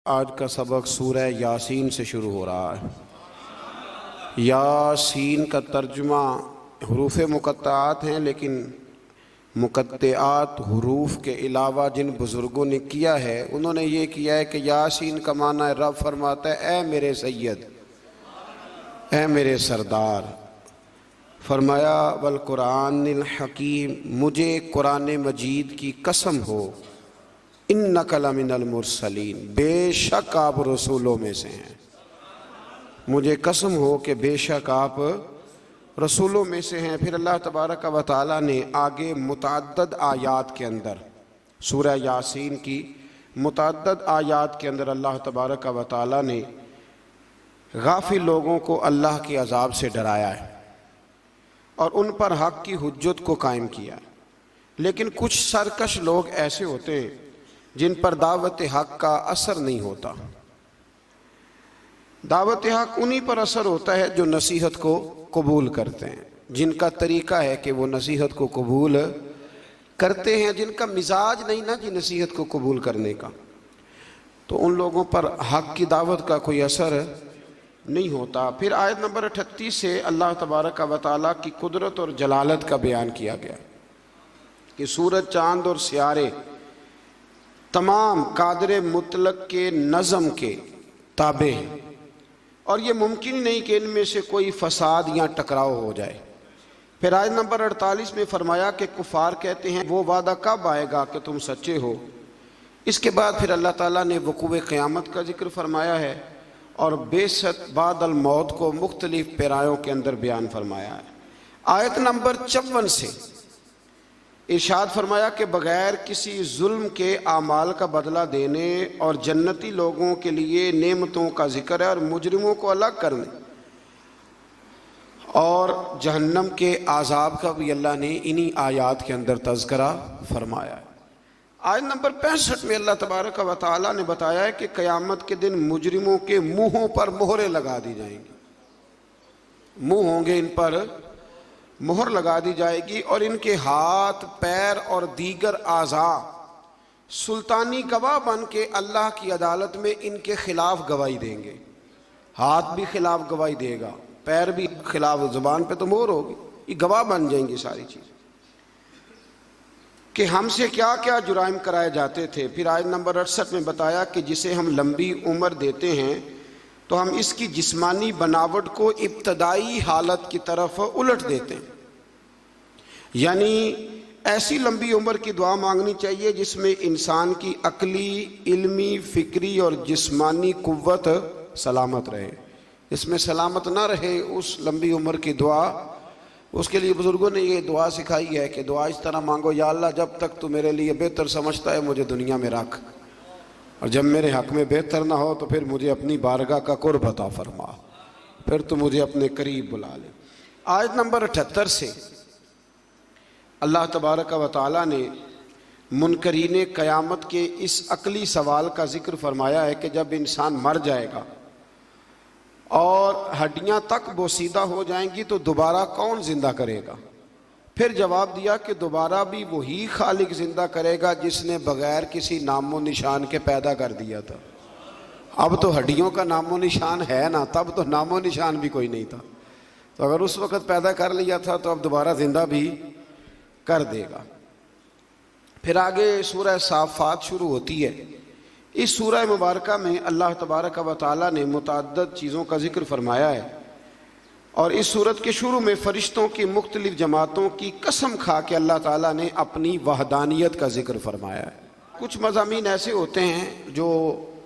آج کا سبق سورہ یاسین سے شروع ہو رہا ہے۔ یاسین کا ترجمہ حروف مقطعات ہیں، لیکن مقطعات حروف کے علاوہ جن بزرگوں نے کیا ہے انہوں نے یہ کیا ہے کہ یاسین کا معنی ہے رب فرماتا ہے اے میرے سید، اے میرے سردار۔ فرمایا والقرآن الحکیم، مجھے قرآن مجید کی قسم ہو، انک لمن المرسلین، بے شک آپ رسولوں میں سے ہیں۔ مجھے قسم ہو کہ بے شک آپ رسولوں میں سے ہیں۔ پھر اللہ تبارک و تعالیٰ نے آگے متعدد آیات کے اندر، سورہ یاسین کی متعدد آیات کے اندر اللہ تبارک و تعالیٰ نے غافل لوگوں کو اللہ کے عذاب سے ڈرایا ہے اور ان پر حق کی حجت کو قائم کیا ہے۔ لیکن کچھ سرکش لوگ ایسے ہوتے ہیں جن پر دعوت حق کا اثر نہیں ہوتا۔ دعوت حق انہی پر اثر ہوتا ہے جو نصیحت کو قبول کرتے ہیں، جن کا طریقہ ہے کہ وہ نصیحت کو قبول کرتے ہیں، جن کا مزاج نہیں نا جی نصیحت کو قبول کرنے کا، تو ان لوگوں پر حق کی دعوت کا کوئی اثر نہیں ہوتا۔ پھر آیت نمبر 38 سے اللہ تبارک و تعالیٰ کی قدرت اور جلالت کا بیان کیا گیا کہ سورج، چاند اور سیارے تمام قادر مطلق کے نظم کے تابع ہیں، اور یہ ممکن نہیں کہ ان میں سے کوئی فساد یا ٹکراؤ ہو جائے۔ پھر آیت نمبر 48 میں فرمایا کہ کفار کہتے ہیں وہ وعدہ کب آئے گا کہ تم سچے ہو۔ اس کے بعد پھر اللہ تعالیٰ نے وقوع قیامت کا ذکر فرمایا ہے اور بعثت بعد الموت کو مختلف پیرایوں کے اندر بیان فرمایا ہے۔ آیت نمبر 54 سے ارشاد فرمایا کہ بغیر کسی ظلم کے اعمال کا بدلہ دینے اور جنتی لوگوں کے لیے نعمتوں کا ذکر ہے اور مجرموں کو الگ کرنے اور جہنم کے عذاب کا بھی اللہ نے انہی آیات کے اندر تذکرہ فرمایا ہے۔ آیت نمبر 65 میں اللہ تبارک و تعالیٰ نے بتایا ہے کہ قیامت کے دن مجرموں کے منہوں پر مہریں لگا دی جائیں گی، منہ ہوں گے ان پر مہر لگا دی جائے گی، اور ان کے ہاتھ، پیر اور دیگر اعضاء سلطانی گواہ بن کے اللہ کی عدالت میں ان کے خلاف گواہی دیں گے۔ ہاتھ بھی خلاف گواہی دے گا، پیر بھی خلاف، زبان پہ تو مہر ہوگی، یہ گواہ بن جائیں گی ساری چیزیں کہ ہم سے کیا کیا جرائم کرائے جاتے تھے۔ پھر آیت نمبر 68 میں بتایا کہ جسے ہم لمبی عمر دیتے ہیں تو ہم اس کی جسمانی بناوٹ کو ابتدائی حالت کی طرف الٹ دیتے ہیں، یعنی ایسی لمبی عمر کی دعا مانگنی چاہیے جس میں انسان کی عقلی، علمی، فکری اور جسمانی قوت سلامت رہے۔ اس میں سلامت نہ رہے اس لمبی عمر کی دعا، اس کے لیے بزرگوں نے یہ دعا سکھائی ہے کہ دعا اس طرح مانگو، یا اللہ جب تک تو میرے لیے بہتر سمجھتا ہے مجھے دنیا میں رکھ، اور جب میرے حق میں بہتر نہ ہو تو پھر مجھے اپنی بارگاہ کا قرب عطا فرما، پھر تو مجھے اپنے قریب بلا لے۔ آیت نمبر 78 سے اللہ تبارک و تعالیٰ نے منکرین قیامت کے اس عقلی سوال کا ذکر فرمایا ہے کہ جب انسان مر جائے گا اور ہڈیاں تک بوسیدہ ہو جائیں گی تو دوبارہ کون زندہ کرے گا؟ پھر جواب دیا کہ دوبارہ بھی وہی خالق زندہ کرے گا جس نے بغیر کسی نام و نشان کے پیدا کر دیا تھا۔ اب تو ہڈیوں کا نام و نشان ہے نا، تب تو نام و نشان بھی کوئی نہیں تھا، تو اگر اس وقت پیدا کر لیا تھا تو اب دوبارہ زندہ بھی کر دے گا۔ پھر آگے سورہ صافات شروع ہوتی ہے۔ اس سورہ مبارکہ میں اللہ تبارک و تعالیٰ نے متعدد چیزوں کا ذکر فرمایا ہے، اور اس سورت کے شروع میں فرشتوں کی مختلف جماعتوں کی قسم کھا کے اللہ تعالیٰ نے اپنی وحدانیت کا ذکر فرمایا ہے۔ کچھ مضامین ایسے ہوتے ہیں جو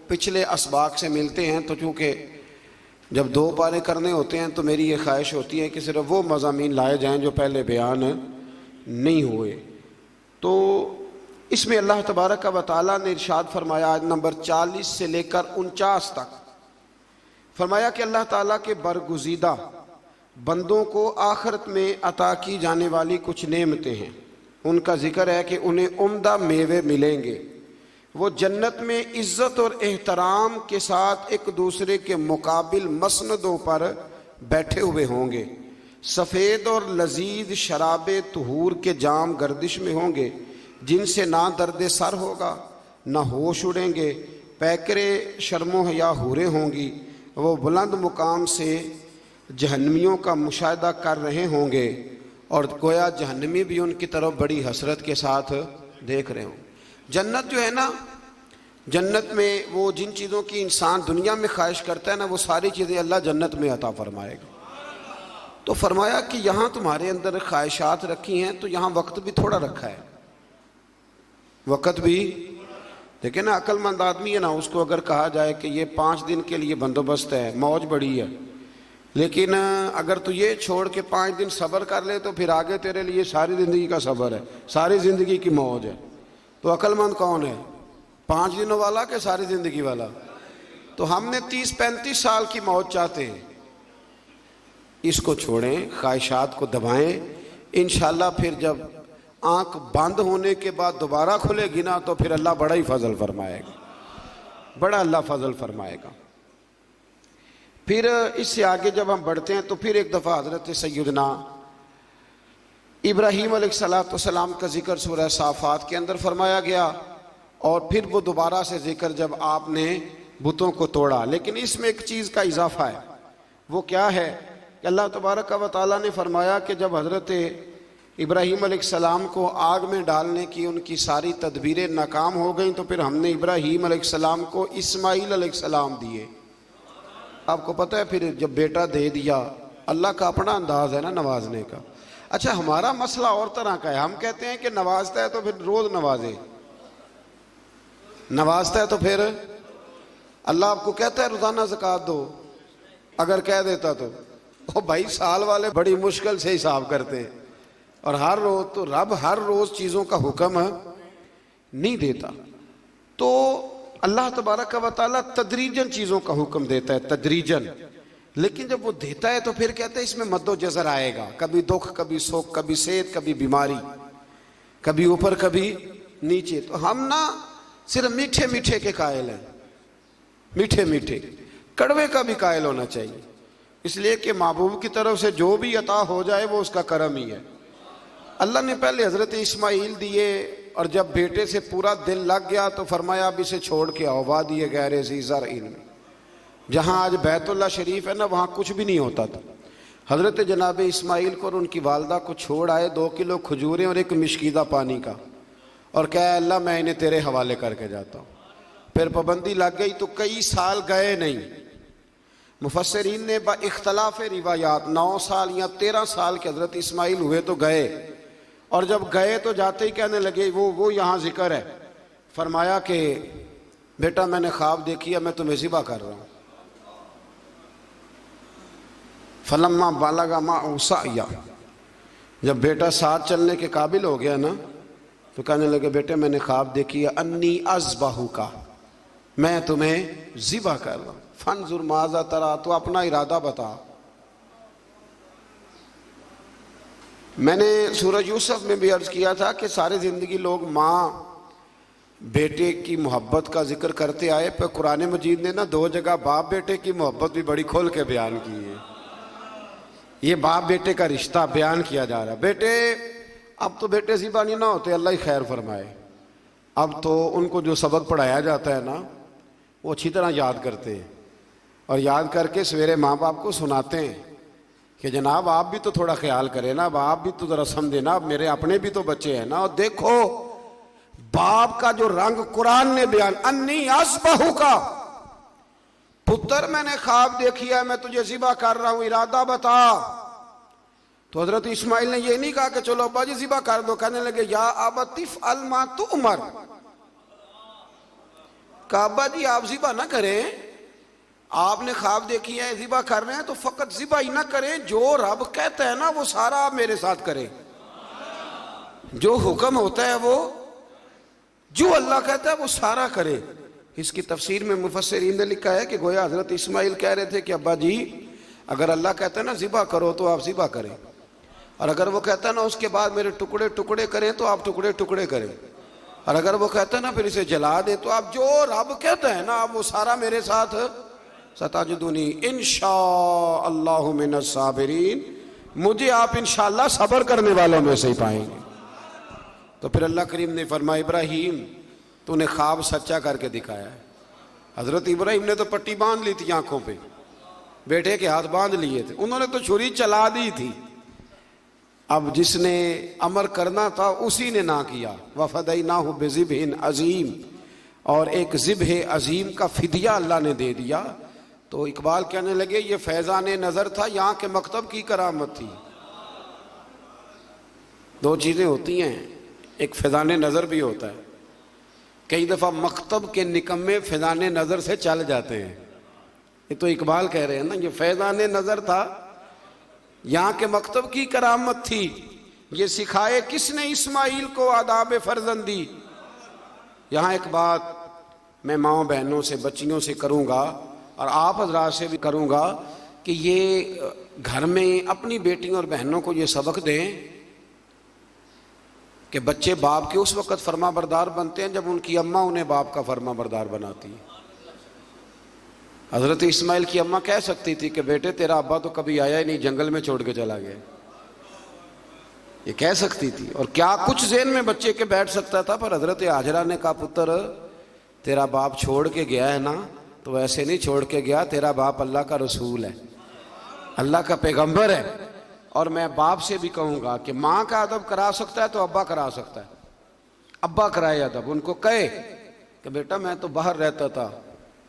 پچھلے اسباق سے ملتے ہیں، تو چونکہ جب 2 پارے کرنے ہوتے ہیں تو میری یہ خواہش ہوتی ہے کہ صرف وہ مضامین لائے جائیں جو پہلے بیان نہیں ہوئے۔ تو اس میں اللہ تبارک و تعالیٰ نے ارشاد فرمایا آیت نمبر 40 سے لے کر 49 تک، فرمایا کہ اللہ تعالیٰ کے برگزیدہ بندوں کو آخرت میں عطا کی جانے والی کچھ نعمتیں ہیں۔ ان کا ذکر ہے کہ انہیں عمدہ میوے ملیں گے، وہ جنت میں عزت اور احترام کے ساتھ ایک دوسرے کے مقابل مسندوں پر بیٹھے ہوئے ہوں گے، سفید اور لذیذ شراب طہور کے جام گردش میں ہوں گے، جن سے نہ درد سر ہوگا نہ ہوش اڑیں گے، پیکرے شرم و حیا حوریں ہوں گی، وہ بلند مقام سے جہنمیوں کا مشاہدہ کر رہے ہوں گے، اور گویا جہنمی بھی ان کی طرف بڑی حسرت کے ساتھ دیکھ رہے ہوں۔ جنت جو ہے نا، جنت میں وہ جن چیزوں کی انسان دنیا میں خواہش کرتا ہے نا، وہ ساری چیزیں اللہ جنت میں عطا فرمائے گا۔ تو فرمایا کہ یہاں تمہارے اندر خواہشات رکھی ہیں، تو یہاں وقت بھی تھوڑا رکھا ہے، وقت بھی دیکھیں نا، عقل مند آدمی ہے نا، اس کو اگر کہا جائے کہ یہ 5 دن کے لیے بندوبست ہے، موج بڑی ہے، لیکن اگر تو یہ چھوڑ کے 5 دن صبر کر لے تو پھر آگے تیرے لیے ساری زندگی کا صبر ہے، ساری زندگی کی موج ہے۔ تو عقل مند کون ہے، 5 دنوں والا کہ ساری زندگی والا؟ تو ہم نے 30-35 سال کی موج چاہتے ہیں، اس کو چھوڑیں، خواہشات کو دبائیں، انشاءاللہ پھر جب آنکھ بند ہونے کے بعد دوبارہ کھلے گی نا، تو پھر اللہ بڑا ہی فضل فرمائے گا، بڑا اللہ فضل فرمائے گا۔ پھر اس سے آگے جب ہم بڑھتے ہیں تو پھر ایک دفعہ حضرت سیدنا ابراہیم علیہ السلام کا ذکر سورہ صافات کے اندر فرمایا گیا، اور پھر وہ دوبارہ سے ذکر جب آپ نے بتوں کو توڑا۔ لیکن اس میں ایک چیز کا اضافہ ہے، وہ کیا ہے کہ اللہ تبارک و تعالیٰ نے فرمایا کہ جب حضرت ابراہیم علیہ السلام کو آگ میں ڈالنے کی ان کی ساری تدبیریں ناکام ہو گئیں، تو پھر ہم نے ابراہیم علیہ السلام کو اسماعیل علیہ السلام دیے۔ آپ کو پتہ ہے پھر جب بیٹا دے دیا، اللہ کا اپنا انداز ہے نا نوازنے کا۔ اچھا ہمارا مسئلہ اور طرح کا ہے، ہم کہتے ہیں کہ نوازتا ہے تو پھر روز نوازے، نوازتا ہے تو پھر اللہ آپ کو کہتا ہے روزانہ زکوٰۃ دو، اگر کہہ دیتا تو او بھائی سال والے بڑی مشکل سے حساب کرتے ہیں، اور ہر روز تو رب ہر روز چیزوں کا حکم نہیں دیتا۔ تو اللہ تبارک و تعالیٰ تدریجاً چیزوں کا حکم دیتا ہے، تدریجاً، لیکن جب وہ دیتا ہے تو پھر کہتے ہیں اس میں مد و جزر آئے گا، کبھی دکھ، کبھی سکھ، کبھی صحت، کبھی بیماری، کبھی اوپر کبھی نیچے۔ تو ہم نا صرف میٹھے میٹھے کے قائل ہیں، میٹھے میٹھے، کڑوے کا بھی قائل ہونا چاہیے، اس لیے کہ محبوب کی طرف سے جو بھی عطا ہو جائے وہ اس کا کرم ہی ہے۔ اللہ نے پہلے حضرت اسماعیل دیے، اور جب بیٹے سے پورا دل لگ گیا تو فرمایا اب اسے چھوڑ کے آؤ وادی غیر ذی زرع میں، جہاں آج بیت اللہ شریف ہے نا، وہاں کچھ بھی نہیں ہوتا تھا۔ حضرت جناب اسماعیل کو اور ان کی والدہ کو چھوڑ آئے 2 کلو کھجوریں اور ایک مشکیدہ پانی کا، اور کہا اللہ میں انہیں تیرے حوالے کر کے جاتا ہوں۔ پھر پابندی لگ گئی تو کئی سال گئے نہیں۔ مفسرین نے با اختلاف روایات 9 سال یا 13 سال کے حضرت اسماعیل ہوئے تو گئے، اور جب گئے تو جاتے ہی کہنے لگے وہ یہاں ذکر ہے، فرمایا کہ بیٹا میں نے خواب دیکھی ہے، میں تمہیں ذبح کر رہا ہوں۔ فلما بالغ معه سعیا، جب بیٹا ساتھ چلنے کے قابل ہو گیا نا، تو کہنے لگے بیٹے میں نے خواب دیکھی ہے انی اذبحک، میں تمہیں ذبح کر رہا ہوں، فانظر ماذا تری، تو اپنا ارادہ بتا۔ میں نے سورہ یوسف میں بھی عرض کیا تھا کہ ساری زندگی لوگ ماں بیٹے کی محبت کا ذکر کرتے آئے، پہ قرآن مجید نے نا 2 جگہ باپ بیٹے کی محبت بھی بڑی کھول کے بیان کی ہے۔ یہ باپ بیٹے کا رشتہ بیان کیا جا رہا ہے۔ بیٹے اب تو بیٹے ذبح نہیں نہ ہوتے، اللہ ہی خیر فرمائے، اب تو ان کو جو سبق پڑھایا جاتا ہے نا وہ اچھی طرح یاد کرتے ہیں، اور یاد کر کے سویرے ماں باپ کو سناتے ہیں کہ جناب آپ بھی تو تھوڑا خیال کریں نا، اب آپ بھی تو ذرا سمجھے نا، اب میرے اپنے بھی تو بچے ہیں نا۔ اور دیکھو باپ کا جو رنگ قرآن نے بیان، انی اذبحک، پتر میں نے خواب دیکھی ہے، میں تجھے ذبح کر رہا ہوں، ارادہ بتا۔ تو حضرت اسماعیل نے یہ نہیں کہا کہ چلو ابا جی ذبح کر دو، کہنے لگے یا ابت افعل ما تؤمر، کہا ابا جی آپ ذبح نہ کریں، آپ نے خواب دیکھی ہے ذبح کر رہے ہیں تو فقط ذبح ہی نہ کریں، جو رب کہتا ہے نا وہ سارا آپ میرے ساتھ کریں، جو حکم ہوتا ہے وہ، جو اللہ کہتا ہے وہ سارا کرے۔ اس کی تفسیر میں مفسرین نے لکھا ہے کہ گویا حضرت اسماعیل کہہ رہے تھے کہ ابا جی اگر اللہ کہتا ہے نا ذبح کرو تو آپ ذبح کریں، اور اگر وہ کہتا ہے نا اس کے بعد میرے ٹکڑے ٹکڑے کریں تو آپ ٹکڑے ٹکڑے کریں، اور اگر وہ کہتا ہے نا پھر اسے جلا دیں تو آپ جو رب کہتا ہے نا آپ وہ سارا میرے ساتھ، ستجدنی انشاء اللہ من الصابرین، مجھے آپ انشاءاللہ صبر کرنے والوں میں سے ہی پائیں گے۔ تو پھر اللہ کریم نے فرمایا ابراہیم تو نے خواب سچا کر کے دکھایا ہے، حضرت ابراہیم نے تو پٹی باندھ لی تھی آنکھوں پہ، بیٹے کے ہاتھ باندھ لیے تھے، انہوں نے تو چھری چلا دی تھی، اب جس نے امر کرنا تھا اسی نے نہ کیا۔ وَفَدَيْنَاهُ بِذِبْحٍ عَظِيمٍ، اور ایک ذبح عظیم کا فدیہ اللہ نے دے دیا۔ تو اقبال کہنے لگے یہ فیضان نظر تھا، یہاں کے مکتب کی کرامت تھی۔ دو چیزیں ہوتی ہیں، ایک فیضان نظر بھی ہوتا ہے، کئی دفعہ مکتب کے نکمے فیضان نظر سے چل جاتے ہیں، یہ تو اقبال کہہ رہے ہیں نا، یہ فیضان نظر تھا، یہاں کے مکتب کی کرامت تھی، یہ سکھائے کس نے اسماعیل کو آداب فرزندی۔ یہاں ایک بات میں ماؤں بہنوں سے، بچیوں سے کروں گا اور آپ حضرات سے بھی کروں گا کہ یہ گھر میں اپنی بیٹیوں اور بہنوں کو یہ سبق دیں کہ بچے باپ کے اس وقت فرما بردار بنتے ہیں جب ان کی اماں انہیں باپ کا فرما بردار بناتی ہے۔ حضرت اسماعیل کی اماں کہہ سکتی تھی کہ بیٹے تیرا ابا تو کبھی آیا ہی نہیں، جنگل میں چھوڑ کے چلا گیا، یہ کہہ سکتی تھی، اور کیا کچھ ذہن میں بچے کے بیٹھ سکتا تھا، پر حضرت ہاجرہ نے کہا پتر تیرا باپ چھوڑ کے گیا ہے نا، تو ایسے نہیں چھوڑ کے گیا، تیرا باپ اللہ کا رسول ہے، اللہ کا پیغمبر ہے، اور میں باپ سے بھی کہوں گا کہ ماں کا ادب کرا سکتا ہے تو ابا کرا سکتا ہے، ابا کرائے ادب، ان کو کہے کہ بیٹا میں تو باہر رہتا تھا،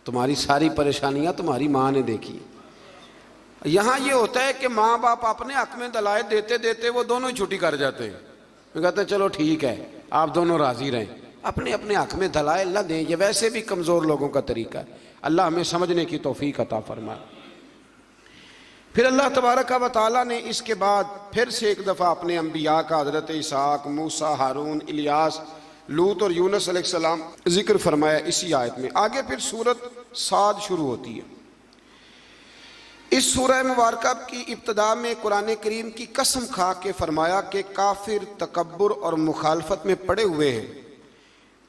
تمہاری ساری پریشانیاں تمہاری ماں نے دیکھی۔ یہاں یہ ہوتا ہے کہ ماں باپ اپنے حق میں دلائل دیتے دیتے وہ دونوں ہی چھٹی کر جاتے ہیں، وہ کہتے ہیں چلو ٹھیک ہے آپ دونوں راضی رہیں، اپنے اپنے حق میں دلائل نہ دیں، یہ ویسے بھی کمزور لوگوں کا طریقہ ہے۔ اللہ ہمیں سمجھنے کی توفیق عطا فرمائے۔ پھر اللہ تبارک و تعالیٰ نے اس کے بعد پھر سے ایک دفعہ اپنے انبیاء کا، حضرت اسحاق، موسیٰ، ہارون، الیاس، لوط اور یونس علیہ السلام ذکر فرمایا اسی آیت میں۔ آگے پھر سورۃ صاد شروع ہوتی ہے۔ اس سورہ مبارکہ کی ابتدا میں قرآن کریم کی قسم کھا کے فرمایا کہ کافر تکبر اور مخالفت میں پڑے ہوئے ہیں۔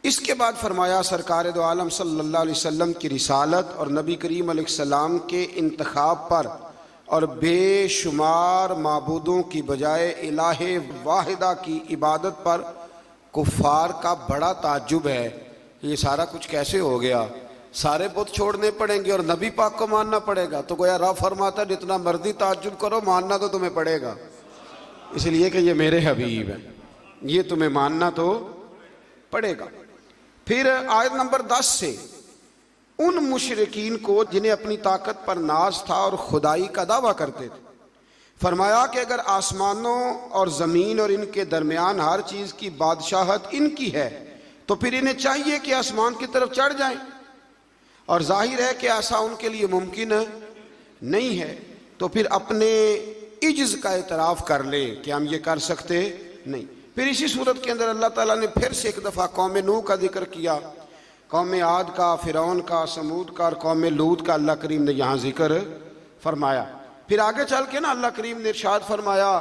اس کے بعد فرمایا سرکار دو عالم صلی اللہ علیہ وسلم کی رسالت اور نبی کریم علیہ السلام کے انتخاب پر اور بے شمار معبودوں کی بجائے الہ واحدہ کی عبادت پر کفار کا بڑا تعجب ہے، یہ سارا کچھ کیسے ہو گیا، سارے بت چھوڑنے پڑیں گے اور نبی پاک کو ماننا پڑے گا؟ تو گویا رب فرماتا ہے جتنا مرضی تعجب کرو ماننا تو تمہیں پڑے گا، اس لیے کہ یہ میرے حبیب ہیں، یہ تمہیں ماننا تو پڑے گا۔ پھر آیت نمبر 10 سے ان مشرکین کو جنہیں اپنی طاقت پر ناز تھا اور خدائی کا دعویٰ کرتے تھے، فرمایا کہ اگر آسمانوں اور زمین اور ان کے درمیان ہر چیز کی بادشاہت ان کی ہے تو پھر انہیں چاہیے کہ آسمان کی طرف چڑھ جائیں، اور ظاہر ہے کہ ایسا ان کے لیے ممکن نہیں ہے، تو پھر اپنے عجز کا اعتراف کر لیں کہ ہم یہ کر سکتے نہیں۔ پھر اسی صورت کے اندر اللہ تعالیٰ نے پھر سے ایک دفعہ قوم نوح کا ذکر کیا، قوم عاد کا، فرعون کا، سمود کا اور قوم لوط کا اللہ کریم نے یہاں ذکر فرمایا۔ پھر آگے چل کے نا اللہ کریم نے ارشاد فرمایا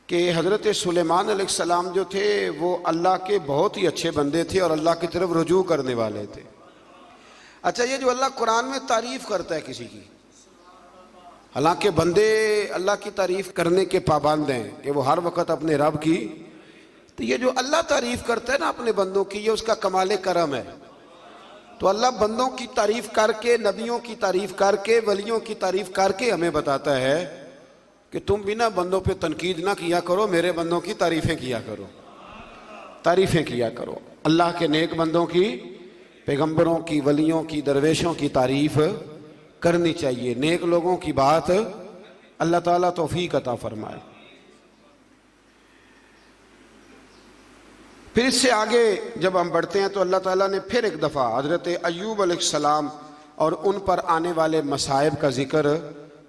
کہ حضرت سلیمان علیہ السلام جو تھے وہ اللہ کے بہت ہی اچھے بندے تھے اور اللہ کی طرف رجوع کرنے والے تھے۔ اچھا، یہ جو اللہ قرآن میں تعریف کرتا ہے کسی کی، حالانکہ بندے اللہ کی تعریف کرنے کے پابند ہیں کہ وہ ہر وقت اپنے رب کی، تو یہ جو اللہ تعریف کرتا ہے نا اپنے بندوں کی، یہ اس کا کمال کرم ہے۔ تو اللہ بندوں کی تعریف کر کے، نبیوں کی تعریف کر کے، ولیوں کی تعریف کر کے ہمیں بتاتا ہے کہ تم بنا بندوں پہ تنقید نہ کیا کرو، میرے بندوں کی تعریفیں کیا کرو، تعریفیں کیا کرو۔ اللہ کے نیک بندوں کی، پیغمبروں کی، ولیوں کی، درویشوں کی تعریف کرنی چاہیے، نیک لوگوں کی بات اللہ تعالیٰ توفیق عطا فرمائے۔ پھر اس سے آگے جب ہم بڑھتے ہیں تو اللہ تعالیٰ نے پھر ایک دفعہ حضرت ایوب علیہ السلام اور ان پر آنے والے مصائب کا ذکر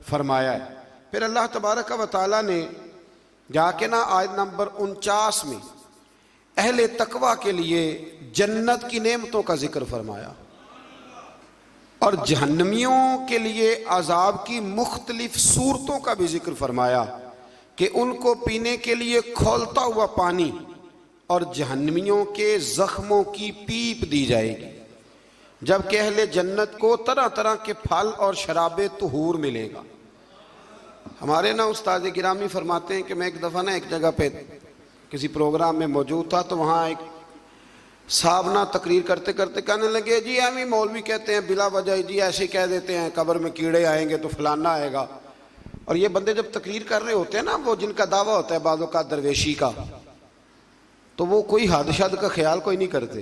فرمایا ہے۔ پھر اللہ تبارک و تعالیٰ نے جا کے نا آیت نمبر 49 میں اہل تقوی کے لیے جنت کی نعمتوں کا ذکر فرمایا اور جہنمیوں کے لیے عذاب کی مختلف صورتوں کا بھی ذکر فرمایا کہ ان کو پینے کے لیے کھولتا ہوا پانی اور جہنمیوں کے زخموں کی پیپ دی جائے گی، جبکہ اہل جنت کو طرح طرح کے پھل اور شراب طہور ملے گا۔ ہمارے نا استاد گرامی فرماتے ہیں کہ میں ایک دفعہ نا ایک جگہ پہ کسی پروگرام میں موجود تھا، تو وہاں ایک صاحب نہ تقریر کرتے کرتے کہنے لگے جی ہم ہی مولوی کہتے ہیں بلا وجہ جی ایسے کہہ دیتے ہیں قبر میں کیڑے آئیں گے تو فلانا آئے گا. اور یہ بندے جب تقریر کر رہے ہوتے ہیں نا، وہ جن کا دعویٰ ہوتا ہے بعضوں کا درویشی کا، تو وہ کوئی حد شد کا خیال کوئی نہیں کرتے.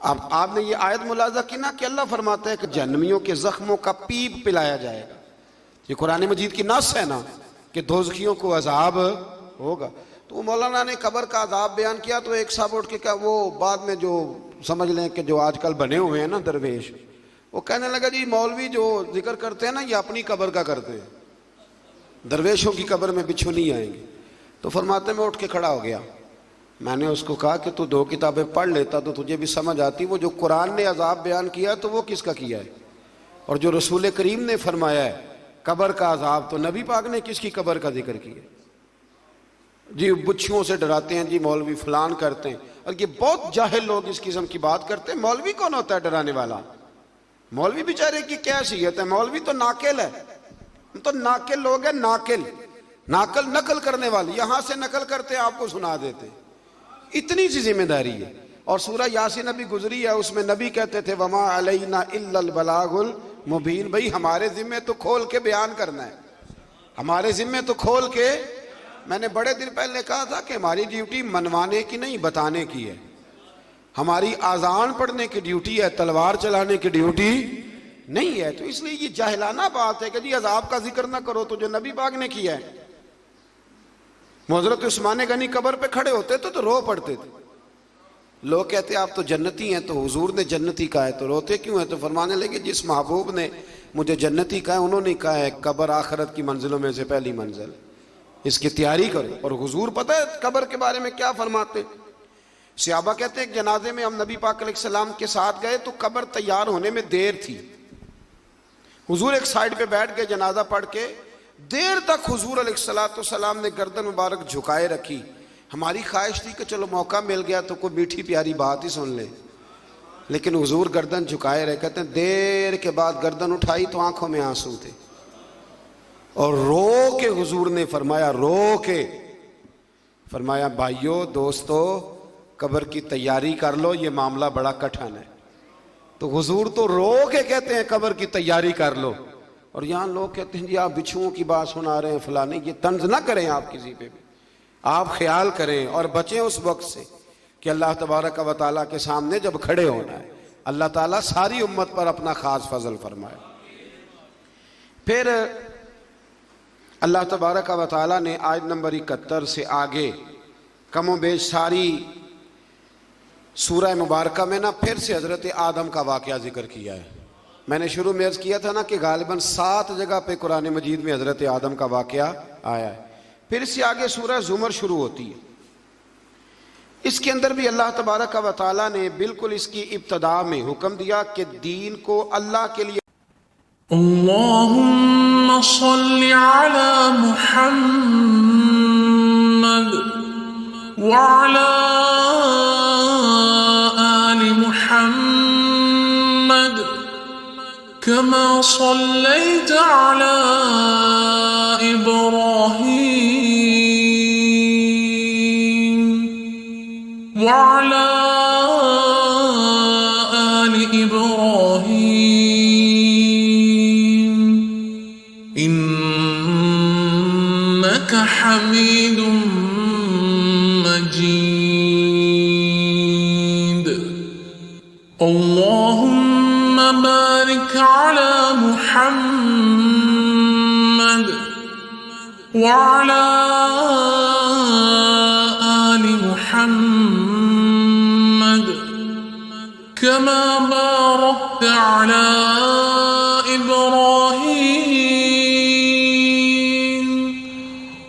آپ نے یہ آیت ملاحظہ کی نا کہ اللہ فرماتا ہے کہ جہنمیوں کے زخموں کا پیپ پلایا جائے گا. یہ قرآن مجید کی نص ہے نا کہ دوزخیوں کو عذاب ہوگا. تو مولانا نے قبر کا عذاب بیان کیا تو ایک صاحب اٹھ کے کہا، وہ بعد میں جو سمجھ لیں کہ جو آج کل بنے ہوئے ہیں نا درویش، وہ کہنے لگا جی مولوی جو ذکر کرتے ہیں نا یہ اپنی قبر کا کرتے ہیں، درویشوں کی قبر میں بچھو نہیں آئیں گے. تو فرماتے میں اٹھ کے کھڑا ہو گیا. میں نے اس کو کہا کہ تو 2 کتابیں پڑھ لیتا تو تجھے بھی سمجھ آتی. وہ جو قرآن نے عذاب بیان کیا تو وہ کس کا کیا ہے، اور جو رسول کریم نے فرمایا ہے قبر کا عذاب، تو نبی پاک نے کس کی قبر کا ذکر کیا. جی بچھوؤں سے ڈراتے ہیں جی مولوی فلان کرتے ہیں، اور یہ بہت جاہل لوگ اس قسم کی بات کرتے ہیں. مولوی کون ہوتا ہے ڈرانے والا؟ مولوی بیچارے کی کیا حیثیت ہے؟ مولوی تو ناقل ہے، تو ناقل لوگ ہیں، ناقل نقل کرنے والے، یہاں سے نقل کرتے ہیں آپ کو سنا دیتے. اتنی سی ذمہ داری ہے. اور سورہ یاسین ابھی گزری ہے، اس میں نبی کہتے تھے وما علینا الا البلاغ المبین. بھئی ہمارے ذمے تو کھول کے بیان کرنا ہے، ہمارے ذمے تو کھول کے. میں نے بڑے دن پہلے کہا تھا کہ ہماری ڈیوٹی منوانے کی نہیں بتانے کی ہے. ہماری اذان پڑھنے کی ڈیوٹی ہے، تلوار چلانے کی ڈیوٹی نہیں ہے. تو اس لیے یہ جاہلانہ بات ہے کہ جی عذاب کا ذکر نہ کرو تو جو نبی پاک نے کیا ہے. حضرت عثمان غنی قبر پہ کھڑے ہوتے تو رو پڑتے تھے. لوگ کہتے آپ تو جنتی ہیں، تو حضور نے جنتی کہا ہے تو روتے کیوں ہیں؟ تو فرمانے لگے جس محبوب نے مجھے جنتی کہا ہے انہوں نے کہا ہے قبر آخرت کی منزلوں میں سے پہلی منزل، اس کی تیاری کرو. اور حضور پتہ ہے قبر کے بارے میں کیا فرماتے؟ صحابہ کہتے ہیں ایک جنازے میں ہم نبی پاک علیہ السلام کے ساتھ گئے تو قبر تیار ہونے میں دیر تھی. حضور ایک سائیڈ پہ بیٹھ کے جنازہ پڑھ کے دیر تک حضور علیہ السلام نے گردن مبارک جھکائے رکھی. ہماری خواہش تھی کہ چلو موقع مل گیا تو کوئی میٹھی پیاری بات ہی سن لیں، لیکن حضور گردن جھکائے رہے. کہتے ہیں دیر کے بعد گردن اٹھائی تو آنکھوں میں آنسو تھے، اور رو کے حضور نے فرمایا، رو کے فرمایا بھائیو دوستو قبر کی تیاری کر لو، یہ معاملہ بڑا کٹھن ہے. تو حضور تو رو کے کہتے ہیں قبر کی تیاری کر لو، اور یہاں لوگ کہتے ہیں جی آپ بچھوؤں کی بات سنا رہے ہیں فلانے. یہ طنز نہ کریں آپ کسی پہ بھی، آپ خیال کریں اور بچیں اس وقت سے کہ اللہ تبارک و تعالیٰ کے سامنے جب کھڑے ہونا ہے اللہ تعالیٰ ساری امت پر اپنا خاص فضل فرمائے. پھر اللہ تبارک و تعالیٰ نے آیت نمبر 71 سے آگے کم و بیش ساری سورہ مبارکہ میں نا پھر سے حضرت آدم کا واقعہ ذکر کیا ہے. میں نے شروع میں عرض کیا تھا نا کہ غالباً 7 جگہ پہ قرآن مجید میں حضرت آدم کا واقعہ آیا ہے. پھر اس سے آگے سورہ زمر شروع ہوتی ہے. اس کے اندر بھی اللہ تبارک و تعالیٰ نے بالکل اس کی ابتدا میں حکم دیا کہ دین کو اللہ کے لیے. اللہم صل علی محمد وعلی آل محمد كما صليت على إبراهيم وعلى آل إبراهيم إنك حميد مجيد. اللهم بارك على محمد وعلى آل محمد كما باركت على إبراهيم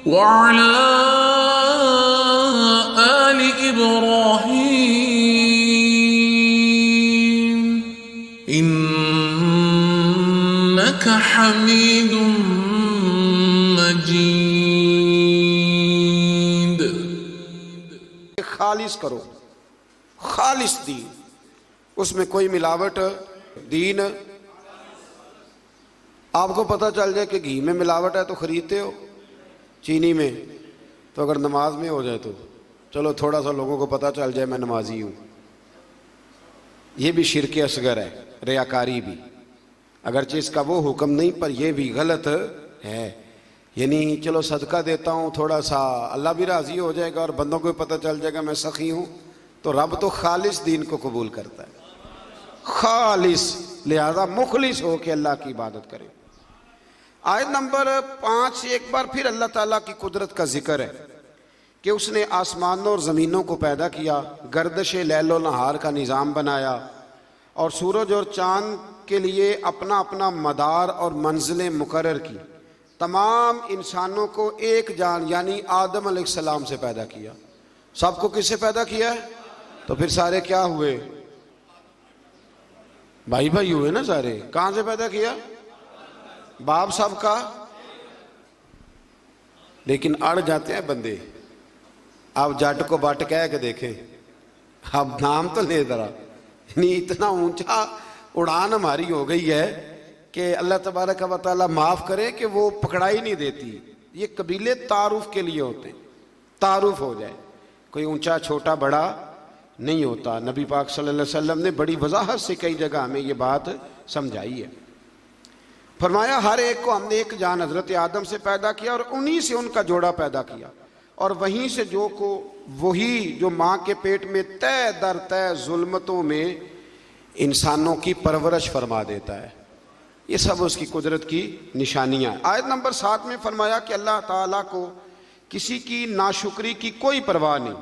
وعلى آل إبراهيم إنك حميد مجيد. خالص کرو، خالص دین، اس میں کوئی ملاوٹ. دین آپ کو پتہ چل جائے کہ گھی میں ملاوٹ ہے تو خریدتے ہو، چینی میں، تو اگر نماز میں ہو جائے تو چلو تھوڑا سا لوگوں کو پتہ چل جائے میں نمازی ہوں، یہ بھی شرک اصغر ہے، ریاکاری بھی، اگرچہ اس کا وہ حکم نہیں پر یہ بھی غلط ہے. یعنی چلو صدقہ دیتا ہوں تھوڑا سا، اللہ بھی راضی ہو جائے گا اور بندوں کو پتہ چل جائے گا میں سخی ہوں، تو رب تو خالص دین کو قبول کرتا ہے، خالص، لہذا مخلص ہو کے اللہ کی عبادت کریں. آیت نمبر 5 ایک بار پھر اللہ تعالیٰ کی قدرت کا ذکر ہے کہ اس نے آسمانوں اور زمینوں کو پیدا کیا، گردش لیل و نہار کا نظام بنایا، اور سورج اور چاند کے لیے اپنا اپنا مدار اور منزلیں مقرر کی. تمام انسانوں کو ایک جان یعنی آدم علیہ السلام سے پیدا کیا. سب کو کس سے پیدا کیا ہے؟ تو پھر سارے کیا ہوئے؟ بھائی بھائی ہوئے نا سارے. کہاں سے پیدا کیا؟ باپ سب کا. لیکن اڑ جاتے ہیں بندے. اب جٹ کو بٹ کہہ کے دیکھیں، اب نام تو لے ذرا، یعنی اتنا اونچا اڑان ہماری ہو گئی ہے کہ اللہ تبارک و تعالیٰ معاف کرے کہ وہ پکڑائی نہیں دیتی. یہ قبیلے تعارف کے لیے ہوتے ہیں، تعارف ہو جائے، کوئی اونچا چھوٹا بڑا نہیں ہوتا. نبی پاک صلی اللہ علیہ وسلم نے بڑی وضاحت سے کئی جگہ ہمیں یہ بات سمجھائی ہے. فرمایا ہر ایک کو ہم نے ایک جان حضرت آدم سے پیدا کیا اور انہی سے ان کا جوڑا پیدا کیا، اور وہیں سے وہی جو ماں کے پیٹ میں تہ در تہ ظلمتوں میں انسانوں کی پرورش فرما دیتا ہے. یہ سب اس کی قدرت کی نشانیاں. آیت نمبر 7 میں فرمایا کہ اللہ تعالیٰ کو کسی کی ناشکری کی کوئی پرواہ نہیں.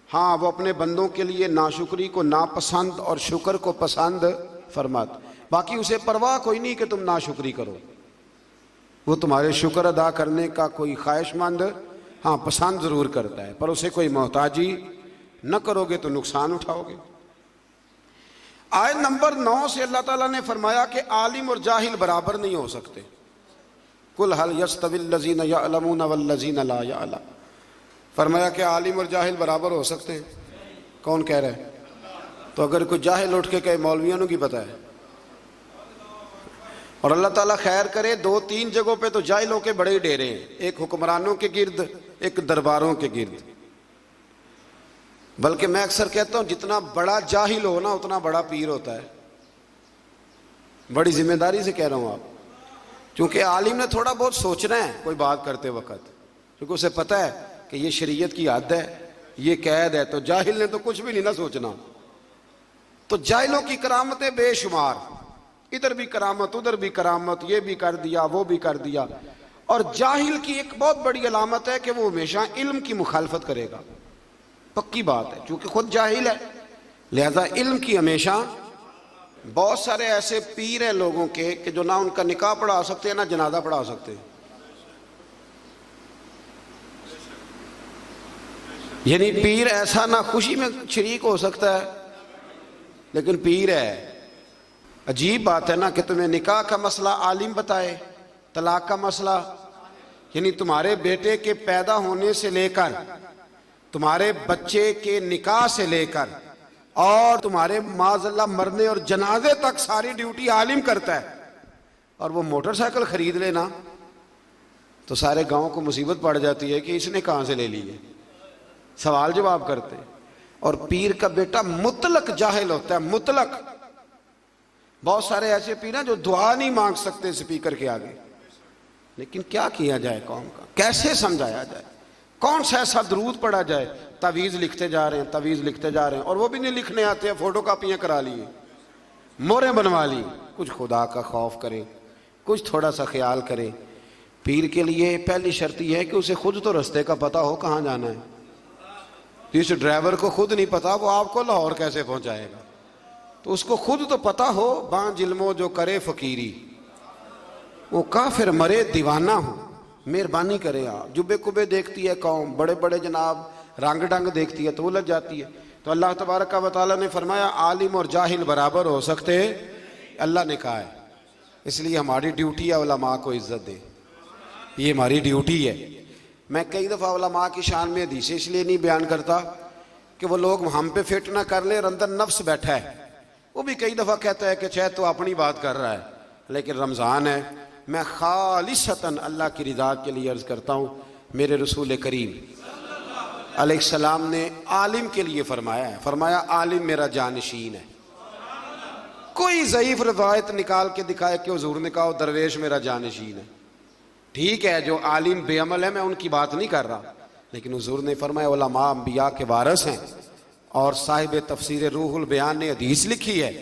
ہاں وہ اپنے بندوں کے لیے ناشکری کو ناپسند اور شکر کو پسند فرماتا. باقی اسے پرواہ کوئی نہیں کہ تم ناشکری کرو، وہ تمہارے شکر ادا کرنے کا کوئی خواہش مند ہاں پسند ضرور کرتا ہے، پر اسے کوئی محتاجی نہ کرو گے تو نقصان اٹھاؤ گے. آیت نمبر 9 سے اللہ تعالیٰ نے فرمایا کہ عالم اور جاہل برابر نہیں ہو سکتے. قل هل يستوي الذين يعلمون والذين لا يعلمون. فرمایا کہ عالم اور جاہل برابر ہو سکتے ہیں. کون کہہ رہا ہے؟ تو اگر کوئی جاہل اٹھ کے کہے مولویوں کی پتہ ہے، اور اللہ تعالیٰ خیر کرے 2-3 جگہوں پہ تو جاہلوں کے بڑے ڈیرے ہیں، ایک حکمرانوں کے گرد، ایک درباروں کے گرد. بلکہ میں اکثر کہتا ہوں جتنا بڑا جاہل ہو نا اتنا بڑا پیر ہوتا ہے. بڑی ذمہ داری سے کہہ رہا ہوں آپ، کیونکہ عالم نے تھوڑا بہت سوچنا ہے کوئی بات کرتے وقت، کیونکہ اسے پتہ ہے کہ یہ شریعت کی حد ہے، یہ قید ہے. تو جاہل نے تو کچھ بھی نہیں نہ سوچنا. تو جاہلوں کی کرامتیں بے شمار، ادھر بھی کرامت ادھر بھی کرامت، یہ بھی کر دیا وہ بھی کر دیا. اور جاہل کی ایک بہت بڑی علامت ہے کہ وہ ہمیشہ علم کی مخالفت کرے گا. پکی بات ہے، چونکہ خود جاہل ہے لہذا علم کی ہمیشہ. بہت سارے ایسے پیر ہیں لوگوں کے کہ جو نہ ان کا نکاح پڑھا سکتے ہیں نہ جنازہ پڑھا سکتے ہیں. یعنی پیر ایسا نہ خوشی میں شریک ہو سکتا ہے لیکن پیر ہے. عجیب بات ہے نا کہ تمہیں نکاح کا مسئلہ عالم بتائے، طلاق کا مسئلہ، یعنی تمہارے بیٹے کے پیدا ہونے سے لے کر تمہارے بچے کے نکاح سے لے کر اور تمہارے معاذ اللہ مرنے اور جنازے تک ساری ڈیوٹی عالم کرتا ہے. اور وہ موٹر سائیکل خرید لینا تو سارے گاؤں کو مصیبت پڑ جاتی ہے کہ اس نے کہاں سے لے لی ہے. سوال جواب کرتے. اور پیر کا بیٹا مطلق جاہل ہوتا ہے، مطلق. بہت سارے ایسے پیر ہیں جو دعا نہیں مانگ سکتے اسپیکر کے آگے. لیکن کیا کیا جائے قوم کا، کیسے سمجھایا جائے، کون سا ایسا درود پڑھا جائے. تعویذ لکھتے جا رہے ہیں، تعویذ لکھتے جا رہے ہیں، اور وہ بھی نہیں لکھنے آتے ہیں، فوٹو کاپیاں کرا لیے، موریں بنوا لی. کچھ خدا کا خوف کریں، کچھ تھوڑا سا خیال کریں. پیر کے لیے پہلی شرط یہ ہے کہ اسے خود تو رستے کا پتہ ہو کہاں جانا ہے. جس ڈرائیور کو خود نہیں پتا وہ آپ کو لاہور کیسے پہنچائے گا. تو اس کو خود تو پتہ ہو. باں ظلموں جو کرے فقیری، وہ کافر مرے دیوانہ ہو. مہربانی کرے آپ. جبے کبے دیکھتی ہے قوم، بڑے بڑے جناب رنگ ڈنگ دیکھتی ہے تو الجھ جاتی ہے. تو اللہ تبارک و تعالیٰ نے فرمایا عالم اور جاہل برابر ہو سکتے، اللہ نے کہا ہے. اس لیے ہماری ڈیوٹی ہے علماء کو عزت دے، یہ ہماری ڈیوٹی ہے. میں کئی دفعہ علماء کی شان میں حدیثیں اس لیے نہیں بیان کرتا کہ وہ لوگ ہم پہ فٹ نہ کر لیں اور اندر نفس بیٹھا ہے. وہ بھی کئی دفعہ کہتا ہے کہ شاید تو اپنی بات کر رہا ہے، لیکن رمضان ہے. میں خالصتاً اللہ کی رضا کے لیے عرض کرتا ہوں. میرے رسول کریم علیہ السلام نے عالم کے لیے فرمایا ہے، فرمایا عالم میرا جانشین ہے. کوئی ضعیف روایت نکال کے دکھائے کہ حضور نے کہا درویش میرا جانشین ہے. ٹھیک ہے جو عالم بے عمل ہے میں ان کی بات نہیں کر رہا، لیکن حضور نے فرمایا علماء انبیاء کے وارث ہیں، اور صاحب تفسیر روح البیان نے حدیث لکھی ہے.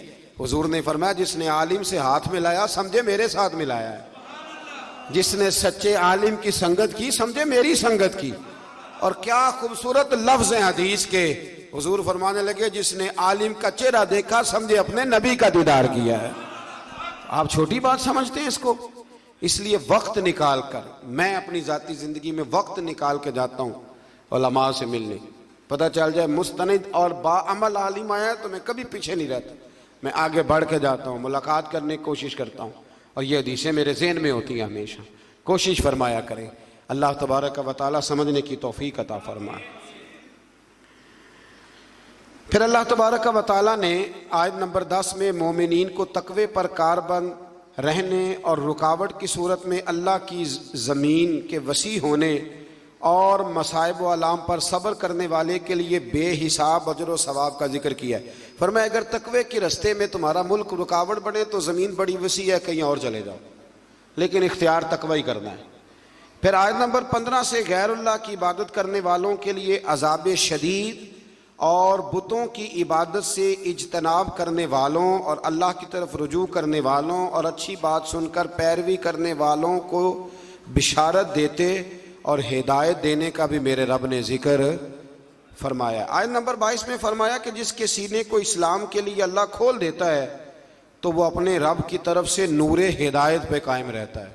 حضور نے فرمایا جس نے عالم سے ہاتھ ملایا سمجھے میرے ساتھ ملایا ہے، جس نے سچے عالم کی سنگت کی سمجھے میری سنگت کی. اور کیا خوبصورت لفظ ہیں حدیث کے. حضور فرمانے لگے جس نے عالم کا چہرہ دیکھا سمجھے اپنے نبی کا دیدار کیا ہے. آپ چھوٹی بات سمجھتے ہیں اس کو؟ اس لیے وقت نکال کر، میں اپنی ذاتی زندگی میں وقت نکال کے جاتا ہوں علماء سے ملنے. پتہ چل جائے مستند اور باعمل عالم آیا ہے تو میں کبھی پیچھے نہیں رہتا، میں آگے بڑھ کے جاتا ہوں، ملاقات کرنے کی کوشش کرتا ہوں، اور یہ حدیثیں میرے ذہن میں ہوتی ہیں ہمیشہ. کوشش فرمایا کریں. اللہ تبارک و تعالیٰ سمجھنے کی توفیق عطا فرمائے. پھر اللہ تبارک و تعالیٰ نے آیت نمبر 10 میں مومنین کو تقوی پر کاربند رہنے اور رکاوٹ کی صورت میں اللہ کی زمین کے وسیع ہونے اور مصائب و آلام پر صبر کرنے والے کے لیے بے حساب اجر و ثواب کا ذکر کیا ہے. فرمایا اگر تقوی کے رستے میں تمہارا ملک رکاوٹ بنے تو زمین بڑی وسیع ہے، کہیں اور چلے جاؤ، لیکن اختیار تقوی ہی کرنا ہے. پھر آیت نمبر 15 سے غیر اللہ کی عبادت کرنے والوں کے لیے عذاب شدید اور بتوں کی عبادت سے اجتناب کرنے والوں اور اللہ کی طرف رجوع کرنے والوں اور اچھی بات سن کر پیروی کرنے والوں کو بشارت دیتے اور ہدایت دینے کا بھی میرے رب نے ذکر فرمایا. آیت نمبر 22 میں فرمایا کہ جس کے سینے کو اسلام کے لیے اللہ کھول دیتا ہے تو وہ اپنے رب کی طرف سے نور ہدایت پہ قائم رہتا ہے.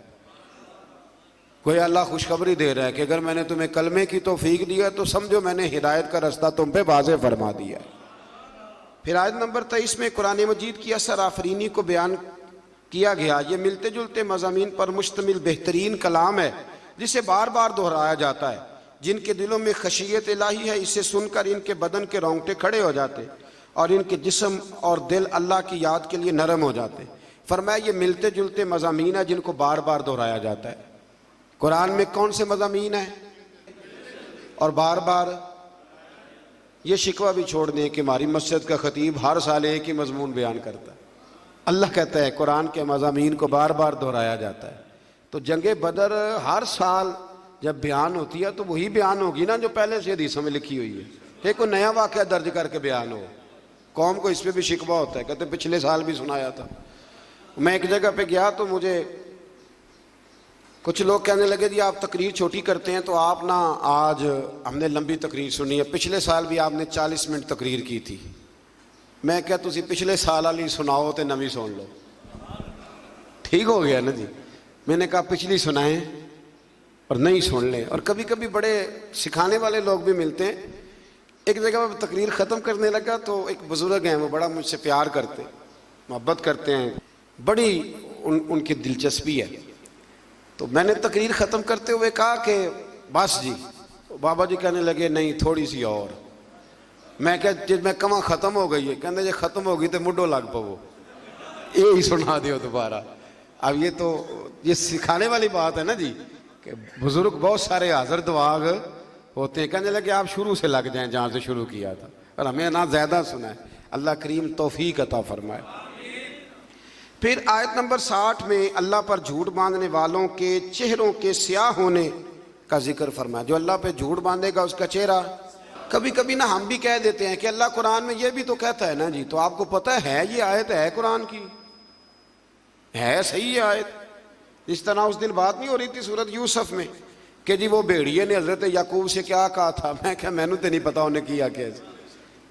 کوئی اللہ خوشخبری دے رہا ہے کہ اگر میں نے تمہیں کلمے کی توفیق دیا تو سمجھو میں نے ہدایت کا رستہ تم پہ واضح فرما دیا. پھر آیت نمبر 23 میں قرآن مجید کی اثر آفرینی کو بیان کیا گیا. یہ ملتے جلتے مضامین پر مشتمل بہترین کلام ہے جسے بار بار دہرایا جاتا ہے. جن کے دلوں میں خشیت الہی ہے اسے سن کر ان کے بدن کے رونگٹے کھڑے ہو جاتے اور ان کے جسم اور دل اللہ کی یاد کے لیے نرم ہو جاتے. فرمایا یہ ملتے جلتے مضامین ہیں جن کو بار بار دہرایا جاتا ہے. قرآن میں کون سے مضامین ہیں اور بار بار؟ یہ شکوہ بھی چھوڑ دیں کہ ہماری مسجد کا خطیب ہر سال ایک ہی مضمون بیان کرتا ہے. اللہ کہتا ہے قرآن کے مضامین کو بار بار دہرایا جاتا ہے. تو جنگ بدر ہر سال جب بیان ہوتی ہے تو وہی بیان ہوگی نا جو پہلے سے حدیثوں میں لکھی ہوئی ہے. ایک کوئی نیا واقعہ درج کر کے بیان ہو. قوم کو اس پہ بھی شکوہ ہوتا ہے، کہتے پچھلے سال بھی سنایا تھا. میں ایک جگہ پہ گیا تو مجھے کچھ لوگ کہنے لگے جی آپ تقریر چھوٹی کرتے ہیں تو آپ نا آج ہم نے لمبی تقریر سنی ہے، پچھلے سال بھی آپ نے 40 منٹ تقریر کی تھی. میں کہا تسی پچھلے سال والی سناؤ تے نویں سن لو. ٹھیک ہو گیا نا جی. میں نے کہا پچھلی سنائیں اور نہیں سن لیں. اور کبھی کبھی بڑے سکھانے والے لوگ بھی ملتے ہیں. ایک جگہ میں تقریر ختم کرنے لگا تو ایک بزرگ ہیں، وہ بڑا مجھ سے پیار کرتے محبت کرتے ہیں، بڑی ان کی دلچسپی ہے. تو میں نے تقریر ختم کرتے ہوئے کہا کہ بس جی. بابا جی کہنے لگے نہیں تھوڑی سی اور. میں کہا جب میں کہاں ختم ہو گئی ہے، کہنے جی ختم ہوگی تو مڈو لگ پو یہی سنا دیو دوبارہ. اب یہ سکھانے والی بات ہے نا جی کہ بزرگ بہت سارے حاضر دماغ ہوتے ہیں. کہنے لگے آپ شروع سے لگ جائیں جہاں سے شروع کیا تھا، اور ہمیں نہ زیادہ سنا ہے. اللہ کریم توفیق عطا فرمائے. پھر آیت نمبر 60 میں اللہ پر جھوٹ باندھنے والوں کے چہروں کے سیاہ ہونے کا ذکر فرمایا. جو اللہ پہ جھوٹ باندھے گا اس کا چہرہ، کبھی کبھی نا ہم بھی کہہ دیتے ہیں کہ اللہ قرآن میں یہ بھی تو کہتا ہے نا جی. تو آپ کو پتہ ہے یہ آیت ہے قرآن کی، ہے صحیح یہ آیت. اس طرح اس دن بات نہیں ہو رہی تھی سورۃ یوسف میں کہ جی وہ بھیڑیے نے حضرت یعقوب سے کیا کہا تھا. میں کہا مینوں تے نہیں پتا انہیں کیا کہ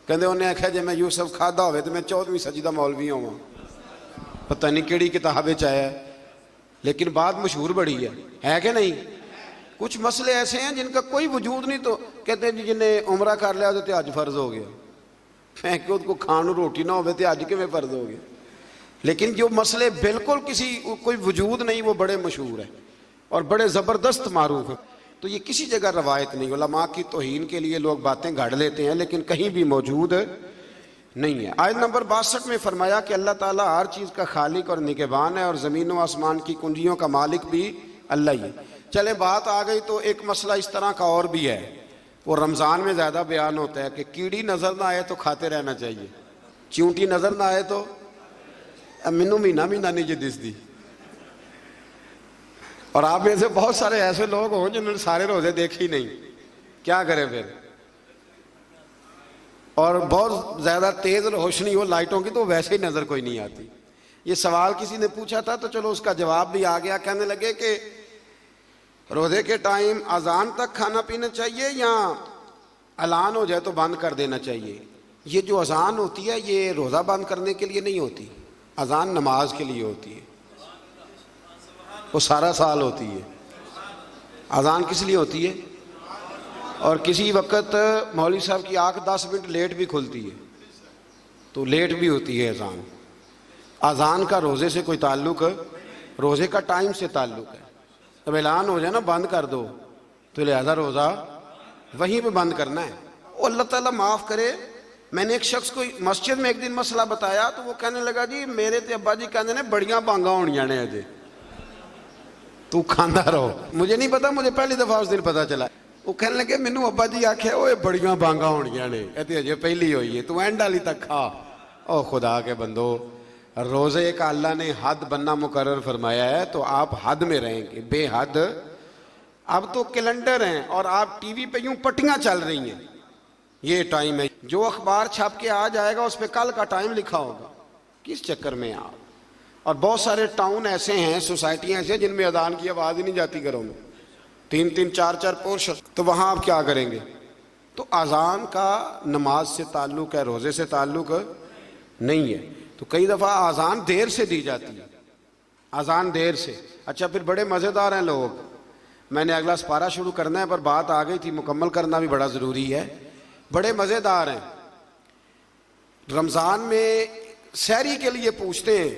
کہندے انہیں آخیا جی میں یوسف کھادا ہوئے تو میں 14ویں سجدہ مولوی ہوں. پتہ نہیں کیڑی کتاب وچ آیا ہے، لیکن بات مشہور بڑی ہے کہ نہیں. کچھ مسئلے ایسے ہیں جن کا کوئی وجود نہیں تو کہتے ہیں جی جن نے عمرہ کر لیا تو حج فرض ہو گیا. میں کہ اس کو کھانو روٹی نہ ہوئے تو حج کیویں فرض ہو گیا. لیکن جو مسئلے بالکل کوئی وجود نہیں وہ بڑے مشہور ہیں اور بڑے زبردست معروف ہیں. تو یہ کسی جگہ روایت نہیں. علماء کی توہین کے لیے لوگ باتیں گھڑ لیتے ہیں لیکن کہیں بھی موجود نہیں ہے. آیت نمبر 62 میں فرمایا کہ اللہ تعالیٰ ہر چیز کا خالق اور نگہبان ہے اور زمین و آسمان کی کنجیوں کا مالک بھی اللہ ہی ہے. چلے بات آ گئی تو ایک مسئلہ اس طرح کا اور بھی ہے، وہ رمضان میں زیادہ بیان ہوتا ہے کہ کیڑی نظر نہ آئے تو کھاتے رہنا چاہیے، چیونٹی نظر نہ آئے تو مینو مہینہ نہیں جی دستی. اور آپ میں سے بہت سارے ایسے لوگ ہوں جنہوں نے سارے روزے دیکھے ہی نہیں, کیا کریں پھر؟ اور بہت زیادہ تیز روشنی ہو لائٹوں کی تو ویسے ہی نظر کوئی نہیں آتی. یہ سوال کسی نے پوچھا تھا تو چلو اس کا جواب بھی آ گیا. کہنے لگے کہ روزے کے ٹائم اذان تک کھانا پینا چاہیے یا اعلان ہو جائے تو بند کر دینا چاہیے؟ یہ جو اذان ہوتی ہے یہ روزہ بند کرنے کے لیے نہیں ہوتی, اذان نماز کے لیے ہوتی ہے, وہ سارا سال ہوتی ہے. اذان کس لیے ہوتی ہے؟ اور کسی وقت مولوی صاحب کی آنکھ 10 منٹ لیٹ بھی کھلتی ہے تو لیٹ بھی ہوتی ہے اذان. اذان کا روزے سے کوئی تعلق, روزے کا ٹائم سے تعلق ہے. اب اعلان ہو جائے نا بند کر دو تو لہذا روزہ وہیں پہ بند کرنا ہے. اللہ تعالیٰ معاف کرے, میں نے ایک شخص کو مسجد میں ایک دن مسئلہ بتایا تو وہ کہنے لگا جی میرے تے ابا جی کہنے نے بڑیاں بانگاں ہونیاں نے اجے, تو کھاندہ رہو. مجھے نہیں پتا, مجھے پہلی دفعہ اس دن پتا چلا. وہ کہنے لگے مینوں ابا جی آکھیا اوے بڑیاں بانگاں ہونیاں نے, اے اجے پہلی ہوئی ہے, تو اینڈ والی تک کھا. او خدا کے بندو, روزے کا اللہ نے حد بننا مقرر فرمایا ہے تو آپ حد میں رہیں گے, بے حد. اب تو کیلنڈر ہیں اور آپ ٹی وی پہ یوں پٹیاں چل رہی ہیں, یہ ٹائم ہے, جو اخبار چھپ کے آ جائے گا اس پہ کل کا ٹائم لکھا ہوگا. کس چکر میں آپ؟ اور بہت سارے ٹاؤن ایسے ہیں, سوسائٹیاں ایسے ہیں جن میں اذان کی آواز ہی نہیں جاتی گھروں میں, 3-3 4-4 پورشن, تو وہاں آپ کیا کریں گے؟ تو اذان کا نماز سے تعلق ہے, روزے سے تعلق نہیں ہے. تو کئی دفعہ اذان دیر سے دی جاتی ہے, اذان دیر سے. اچھا پھر بڑے مزیدار ہیں لوگ, میں نے اگلا سپارہ شروع کرنا ہے پر بات آ گئی تھی, مکمل کرنا بھی بڑا ضروری ہے. بڑے مزیدار ہیں, رمضان میں سحری کے لیے پوچھتے ہیں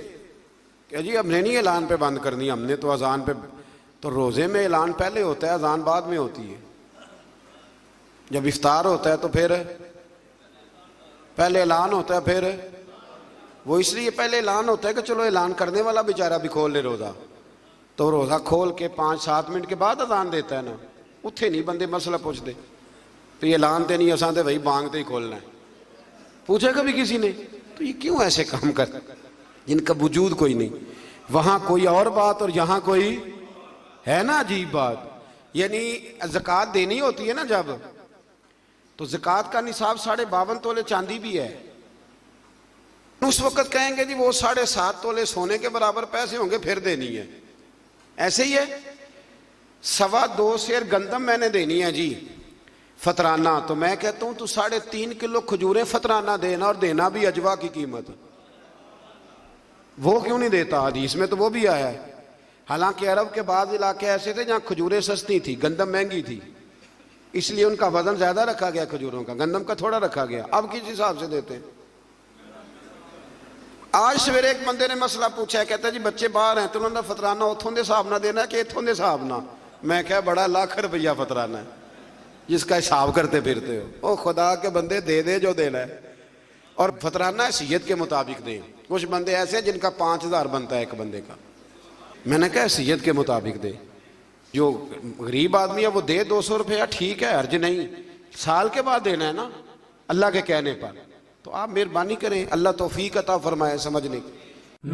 کہ جی ہم نے نہیں اعلان پہ بند کرنی, ہم نے تو اذان پہ. تو روزے میں اعلان پہلے ہوتا ہے, اذان بعد میں ہوتی ہے. جب افطار ہوتا ہے تو پھر پہلے اعلان ہوتا ہے, پھر وہ اس لیے پہلے اعلان ہوتا ہے کہ چلو اعلان کرنے والا بیچارہ بھی کھول لے روزہ, تو روزہ کھول کے 5-7 منٹ کے بعد اذان دیتا ہے نا, اتھے نہیں بندے مسئلہ پوچھتے تو یہ اعلان تے نہیں, اساں تے وہی بانگ تے ہی کھولنا ہے. پوچھا کبھی کسی نے تو یہ کیوں ایسے کام کرتے جن کا وجود کوئی نہیں؟ وہاں کوئی اور بات اور یہاں کوئی ہے نا عجیب بات. یعنی زکوٰۃ دینی ہوتی ہے نا جب, تو زکوٰۃ کا نصاب 52.5 تولے چاندی بھی ہے. اس وقت کہیں گے جی وہ 7.5 تولے سونے کے برابر پیسے ہوں گے پھر دینی ہے. ایسے ہی ہے, 2.25 سیر گندم میں نے دینی ہے جی فطرانہ, تو میں کہتا ہوں تو 3.5 کلو کھجوریں فطرانہ دینا, اور دینا بھی اجوا کی قیمت. وہ کیوں نہیں دیتا؟ حدیث میں تو وہ بھی آیا ہے. حالانکہ عرب کے بعض علاقے ایسے تھے جہاں کھجوریں سستی تھی, گندم مہنگی تھی, اس لیے ان کا وزن زیادہ رکھا گیا کھجوروں کا, گندم کا تھوڑا رکھا گیا. اب کس حساب سے دیتے ہیں؟ آج سویرے ایک بندے نے مسئلہ پوچھا ہے, کہتا ہے جی بچے باہر ہیں تو انہوں نے فطرانہ اتھوں دے حساب نہ دینا کہ اتھوں دے حساب نہ. میں کہا بڑا لاکھ روپیہ فطرانہ ہے جس کا حساب کرتے پھرتے ہو. او خدا کے بندے دے دے جو دینا ہے, اور فطرانہ حیثیت کے مطابق دیں. کچھ بندے ایسے ہیں جن کا 5,000 بنتا ہے ایک بندے کا. میں نے کہا حیثیت کے مطابق دے, جو غریب آدمی ہے وہ دے 200 روپیہ, ٹھیک ہے, حرج نہیں, سال کے بعد دینا ہے نا اللہ کے کہنے پر. تو آپ مہربانی کریں, اللہ توفیق عطا فرمائے سمجھنے کی.